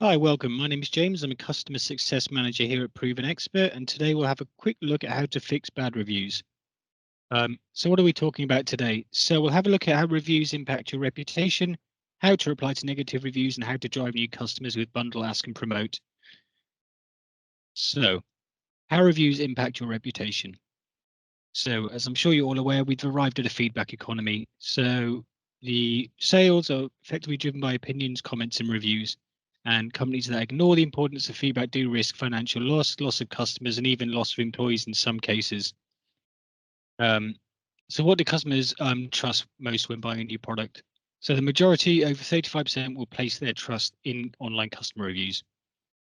Hi, welcome. My name is James. I'm a customer success manager here at ProvenExpert, and today we'll have a quick look at how to fix bad reviews. So what are we talking about today? So we'll have a look at how reviews impact your reputation, how to reply to negative reviews, and how to drive new customers with bundle, ask, and promote. So how reviews impact your reputation. So as I'm sure you're all aware, we've arrived at a feedback economy. So the sales are effectively driven by opinions, comments, and reviews. And companies that ignore the importance of feedback do risk financial loss of customers, and even loss of employees in some cases. So what do customers trust most when buying a new product? So the majority, over 35%, will place their trust in online customer reviews.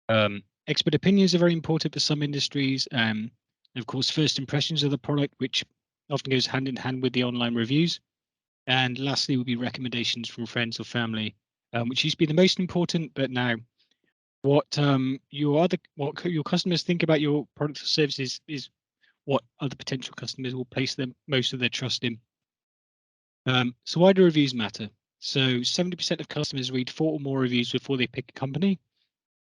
Expert opinions are very important for some industries. And of course, first impressions of the product, which often goes hand in hand with the online reviews. And lastly, will be recommendations from friends or family, which used to be the most important, but now what your customers think about your products or services is what other potential customers will place most of their trust in. So why do reviews matter? So 70% of customers read 4 or more reviews before they pick a company.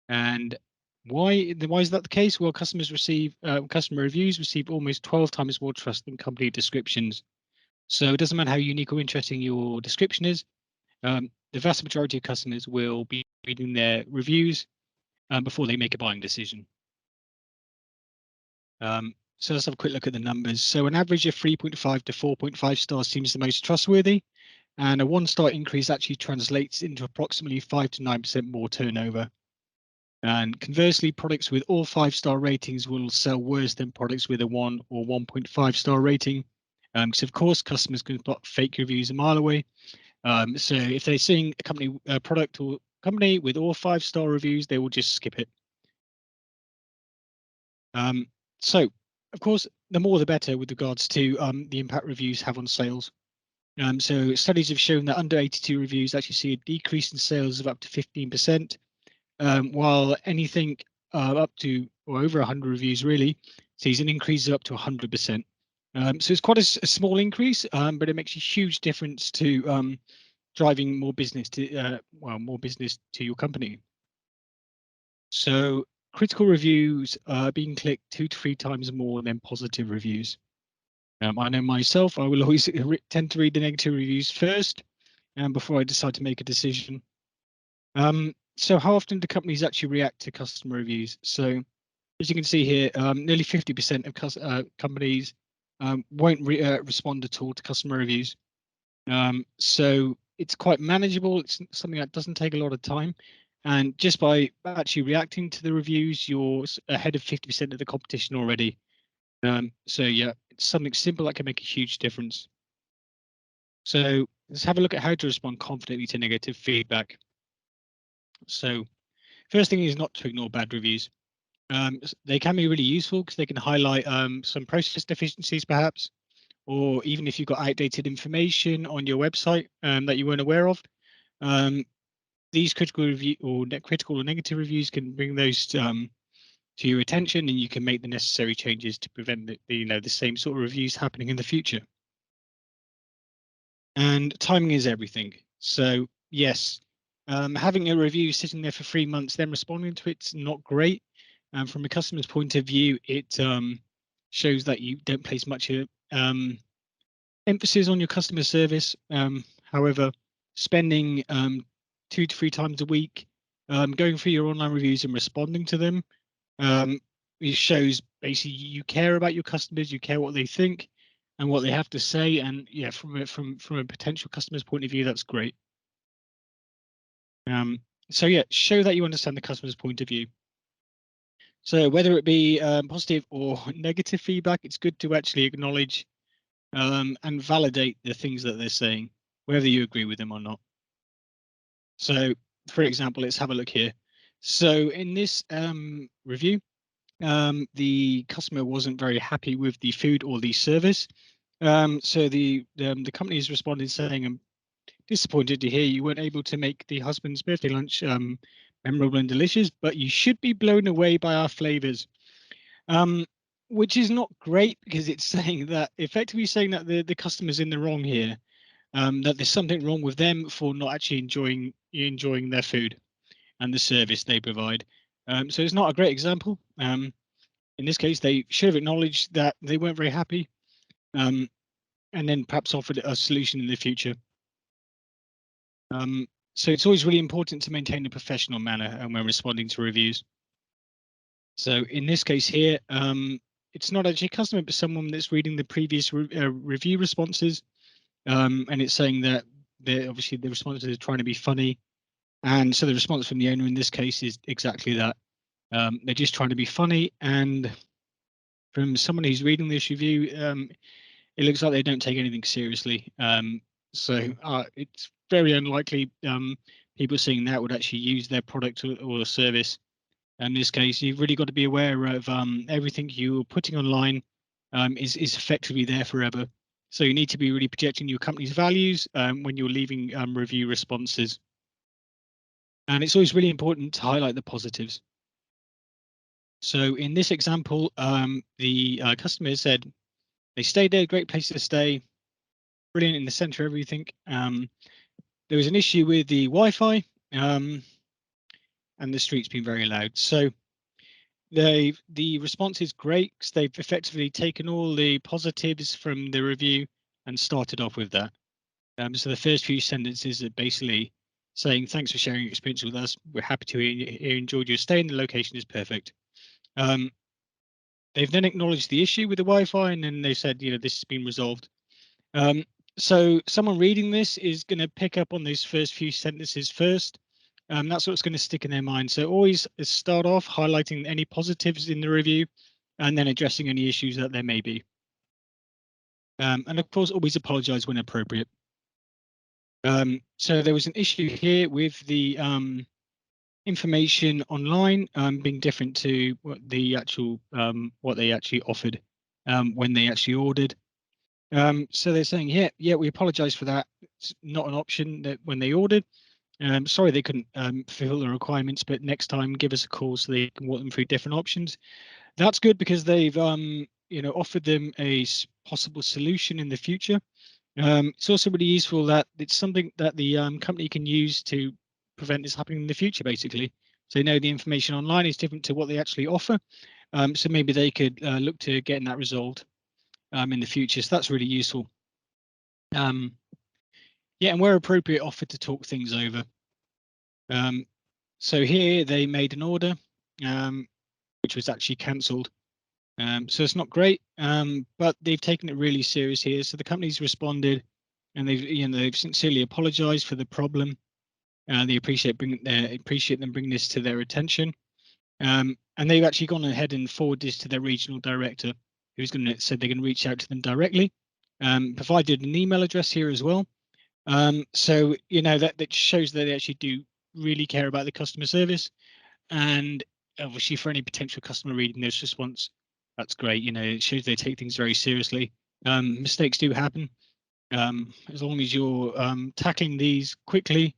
And why is that the case? Well, customer reviews receive almost 12 times more trust than company descriptions. So it doesn't matter how unique or interesting your description is. The vast majority of customers will be reading their reviews before they make a buying decision. So let's have a quick look at the numbers. So an average of 3.5 to 4.5 stars seems the most trustworthy, and a 1-star increase actually translates into approximately 5 to 9% more turnover. And conversely, products with all 5-star ratings will sell worse than products with a 1 or 1.5-star rating. Because of course, customers can spot fake reviews a mile away. So if they're seeing a product or company with all 5-star reviews, they will just skip it. So of course, the more the better with regards to the impact reviews have on sales. So studies have shown that under 82 reviews actually see a decrease in sales of up to 15%, while anything up to or over 100 reviews really sees an increase of up to 100%. So it's quite a small increase, but it makes a huge difference to driving more business to your company. So critical reviews are being clicked 2 to 3 times more than positive reviews. I know myself, I will always tend to read the negative reviews first before I decide to make a decision. So how often do companies actually react to customer reviews? So as you can see here, nearly 50% of companies won't respond at all to customer reviews. So it's quite manageable. It's something that doesn't take a lot of time. And just by actually reacting to the reviews, you're ahead of 50% of the competition already. So yeah, it's something simple that can make a huge difference. So let's have a look at how to respond confidently to negative feedback. So first thing is not to ignore bad reviews. They can be really useful because they can highlight some process deficiencies perhaps, or even if you've got outdated information on your website that you weren't aware of. These critical or negative reviews can bring those to your attention, and you can make the necessary changes to prevent the same sort of reviews happening in the future. And timing is everything. So yes, having a review sitting there for 3 months, then responding to it's not great. And from a customer's point of view, it shows that you don't place much emphasis on your customer service. However, spending 2 to 3 times a week going through your online reviews and responding to them, it shows basically you care about your customers, you care what they think and what they have to say. And yeah, from a potential customer's point of view, that's great. So yeah, show that you understand the customer's point of view. So whether it be positive or negative feedback, it's good to actually acknowledge and validate the things that they're saying, whether you agree with them or not. So, for example, let's have a look here. So in this review, the customer wasn't very happy with the food or the service. So the company is responding saying, "I'm disappointed to hear you weren't able to make the husband's birthday lunch memorable and delicious, but you should be blown away by our flavors." Which is not great because it's saying that effectively saying that the customer's in the wrong here, that there's something wrong with them for not actually enjoying their food. and the service they provide. So it's not a great example. In this case, they should have acknowledged that they weren't very happy, and then perhaps offered a solution in the future. So it's always really important to maintain a professional manner when responding to reviews. So in this case here, it's not actually a customer, but someone that's reading the previous review responses, and it's saying that obviously the responses are trying to be funny, and so the response from the owner in this case is exactly that. They're just trying to be funny, and from someone who's reading this review, it looks like they don't take anything seriously. So it's very unlikely people seeing that would actually use their product or service. In this case, you've really got to be aware of everything you're putting online is effectively there forever. So you need to be really projecting your company's values when you're leaving review responses. And it's always really important to highlight the positives. So in this example, the customer said they stayed there, great place to stay, brilliant in the center of everything. There was an issue with the Wi-Fi, and the street's been very loud. So the response is great because they've effectively taken all the positives from the review and started off with that. So the first few sentences are basically saying, thanks for sharing your experience with us. We're happy to hear you enjoyed your stay and the location is perfect. They've then acknowledged the issue with the Wi-Fi, and then they said, this has been resolved. So someone reading this is going to pick up on those first few sentences first. That's what's going to stick in their mind. So always start off highlighting any positives in the review and then addressing any issues that there may be. And of course, always apologize when appropriate. So there was an issue here with the information online being different to what they actually offered when they actually ordered. So they're saying, yeah, we apologize for that. It's not an option that when they ordered. Sorry they couldn't fulfill the requirements, but next time give us a call so they can walk them through different options. That's good because they've offered them a possible solution in the future. It's also really useful that it's something that the company can use to prevent this happening in the future, basically. So they know the information online is different to what they actually offer. So maybe they could look to getting that resolved in the future. So that's really useful. Yeah, and where appropriate, offer to talk things over. So here they made an order, which was actually cancelled. So it's not great, but they've taken it really serious here. So the company's responded, and they've sincerely apologised for the problem. They appreciate them bringing this to their attention, and they've actually gone ahead and forwarded this to their regional director, who's said they're going to reach out to them directly. Provided an email address here as well. So that shows that they actually do really care about the customer service, and obviously for any potential customer reading this response, that's great. It shows they take things very seriously. Mistakes do happen. As long as you're tackling these quickly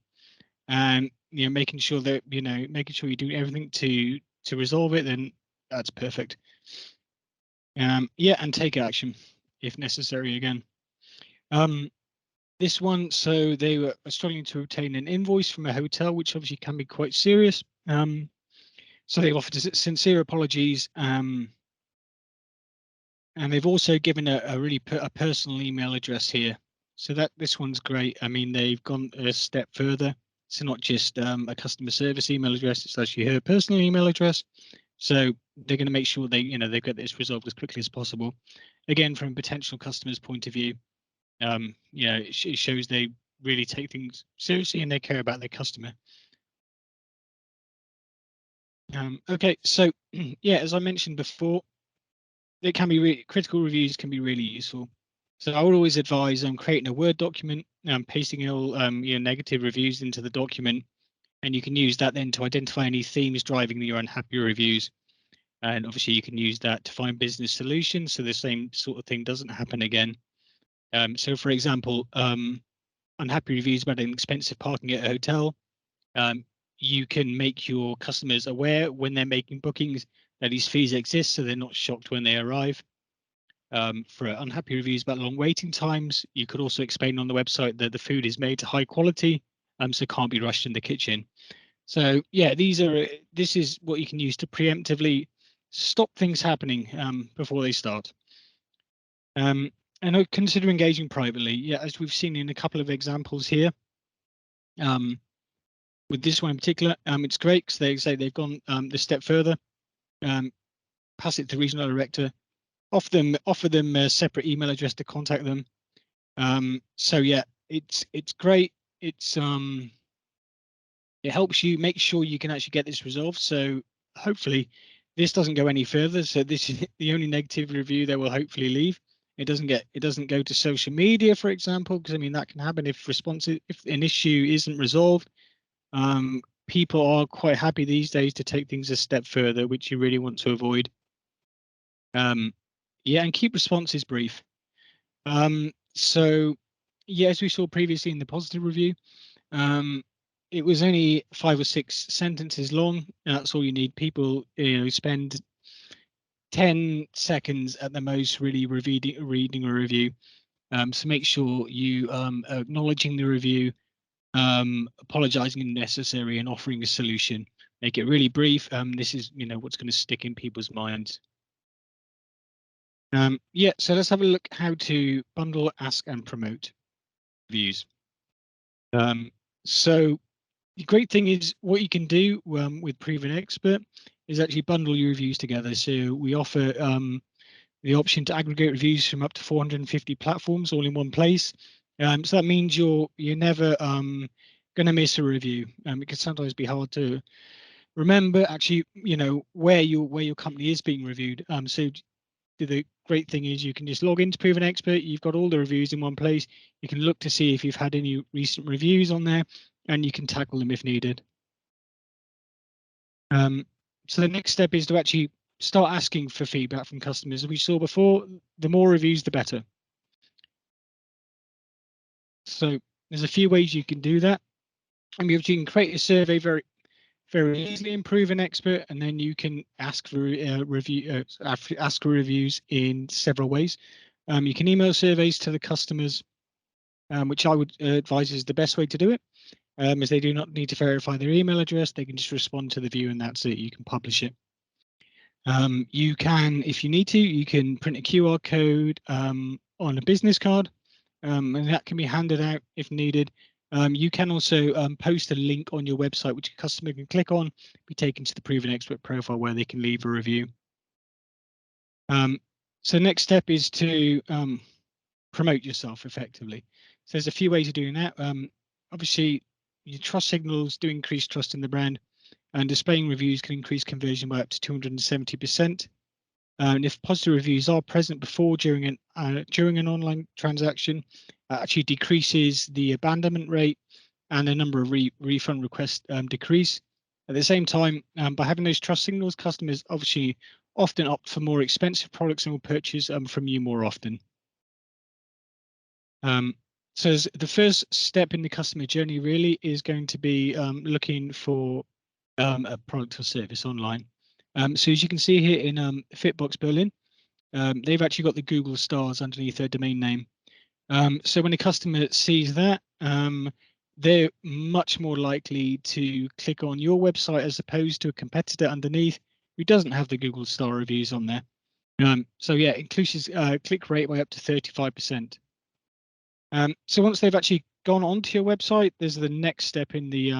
and making sure that you do everything to resolve it, then that's perfect. Yeah, and take action if necessary again. This one, so they were struggling to obtain an invoice from a hotel, which obviously can be quite serious. So they've offered sincere apologies, and they've also given a personal email address here. So this one's great. I mean, they've gone a step further. So not just a customer service email address; it's actually her personal email address. So they're going to make sure they get this resolved as quickly as possible. Again, from a potential customer's point of view, it shows they really take things seriously and they care about their customer. Okay, so yeah, as I mentioned before, it can be critical reviews can be really useful. So I would always advise creating a Word document, pasting all negative reviews into the document, and you can use that then to identify any themes driving your unhappy reviews. And obviously you can use that to find business solutions so the same sort of thing doesn't happen again. So for example, unhappy reviews about an expensive parking at a hotel. You can make your customers aware when they're making bookings that these fees exist so they're not shocked when they arrive. For unhappy reviews about long waiting times, you could also explain on the website that the food is made to high quality, so can't be rushed in the kitchen. So yeah, this is what you can use to preemptively stop things happening before they start. And consider engaging privately. Yeah, as we've seen in a couple of examples here. With this one in particular, it's great because they say they've gone this step further. Pass it to the regional director. Offer them a separate email address to contact them. So yeah, it's great. It helps you make sure you can actually get this resolved. So hopefully this doesn't go any further. So this is the only negative review they will hopefully leave. It doesn't go to social media, for example, because I mean that can happen if an issue isn't resolved. People are quite happy these days to take things a step further, which you really want to avoid. Yeah, and keep responses brief. So yeah, as we saw previously in the positive review, it was only 5 or 6 sentences long. That's all you need. People, spend 10 seconds at the most really reading a review. So make sure you are acknowledging the review, apologizing if necessary, and offering a solution. Make it really brief. This is what's going to stick in people's minds. Yeah, so let's have a look how to bundle, ask, and promote reviews. So the great thing is what you can do with ProvenExpert is actually bundle your reviews together. So we offer the option to aggregate reviews from up to 450 platforms all in one place. So that means you're never going to miss a review. It can sometimes be hard to remember actually, where your company is being reviewed. So the great thing is you can just log into ProvenExpert. You've got all the reviews in one place. You can look to see if you've had any recent reviews on there, and you can tackle them if needed. So the next step is to actually start asking for feedback from customers. As we saw before, the more reviews, the better. So there's a few ways you can do that. And you can create a survey very easily in ProvenExpert, and then you can ask for ask for reviews in several ways. You can email surveys to the customers, which I would advise is the best way to do it, as they do not need to verify their email address. They can just respond to the view, and that's it. You can publish it. You can, if you need to, you can print a QR code on a business card, and that can be handed out if needed. You can also post a link on your website, which a customer can click on, be taken to the ProvenExpert profile where they can leave a review. So next step is to promote yourself effectively. So there's a few ways of doing that. Obviously, your trust signals do increase trust in the brand, and displaying reviews can increase conversion by up to 270%. And if positive reviews are present before, during an online transaction, actually decreases the abandonment rate, and the number of refund requests decrease. At the same time, by having those trust signals, customers obviously often opt for more expensive products and will purchase from you more often. So the first step in the customer journey really is going to be looking for a product or service online. So as you can see here in Fitbox Berlin, they've actually got the Google stars underneath their domain name. So when a customer sees that, they're much more likely to click on your website as opposed to a competitor underneath who doesn't have the Google star reviews on there. So yeah, it increases click rate by up to 35%. So once they've actually gone onto your website, there's the next step in the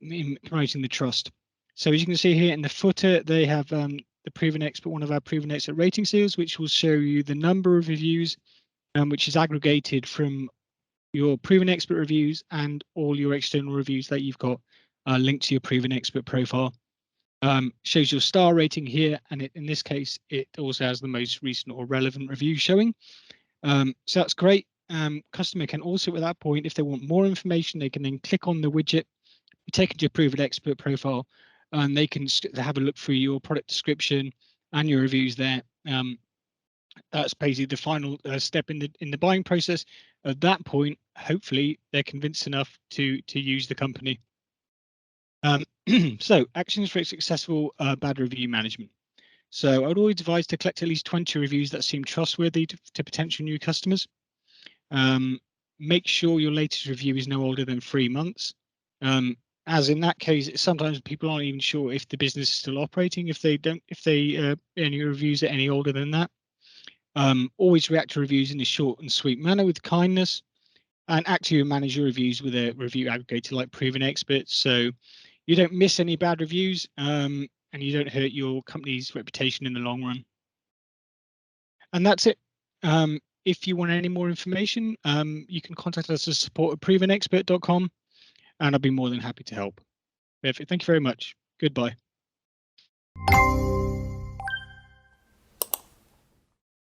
in promoting the trust. So as you can see here in the footer, they have the ProvenExpert, one of our ProvenExpert rating seals, which will show you the number of reviews, which is aggregated from your ProvenExpert reviews and all your external reviews that you've got linked to your ProvenExpert profile. Shows your star rating here, and in this case, it also has the most recent or relevant review showing. So that's great. Customer can also, at that point, if they want more information, they can then click on the widget, be taken to your ProvenExpert profile, and they can have a look through your product description and your reviews there. That's basically the final step in the buying process. At that point, hopefully, they're convinced enough to use the company. So actions for successful bad review management. So I would always advise to collect at least 20 reviews that seem trustworthy to potential new customers. Make sure your latest review is no older than 3 months. as in that case, sometimes people aren't even sure if the business is still operating if any reviews are any older than that. Always react to reviews in a short and sweet manner with kindness, and actively manage your reviews with a review aggregator like ProvenExpert, so you don't miss any bad reviews, and you don't hurt your company's reputation in the long run. And that's it. If you want any more information, you can contact us at support@provenexpert.com, and I'll be more than happy to help. Perfect. Thank you very much. Goodbye.